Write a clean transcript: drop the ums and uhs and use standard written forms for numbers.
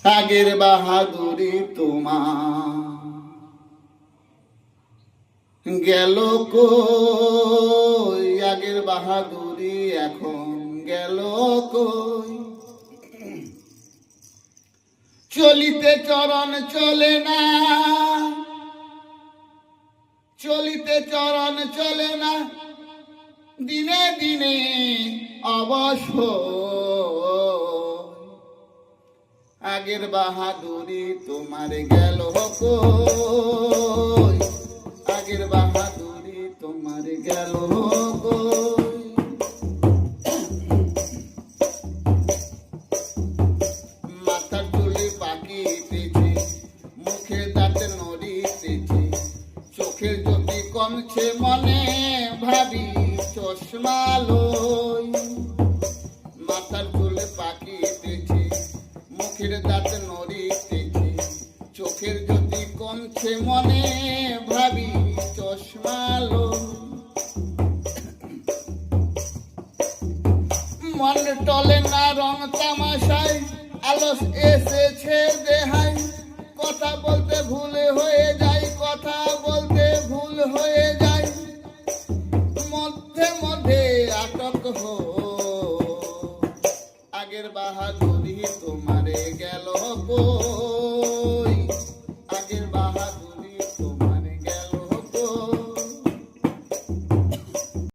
আগের বাহাদুরি তোমার গেল কই, আগের বাহাদুরি এখন গেল কই। চলিতে চরণ চলে না, চলিতে চরণ চলে না, দিনে দিনে অবসর। আগের বাহাদুরি তোমার গেল কই, আগের বাহাদুরি তোমার গেল কই। মাথার চুলে পাকিতেছে, মুখে দাঁত নড়িতেছে, চোখের জ্যোতি কমছে মনে ভাবি চশমা লই। মাথার চুলে পাকিতেছে, মুখের দাঁত নড়িতেছে, চোখের জ্যোতি কমছে মনে ভাবি চশমা লই। মন টলে না রং তামাশায়, আলস এসেছে দেহায়, কথা বলতে ভুল হয়ে যায়, কথা বলতে ভুল হয়ে যায়, মধ্যে মধ্যে আটক হো। আগের বাহাদুরি তোমারে গেল কই,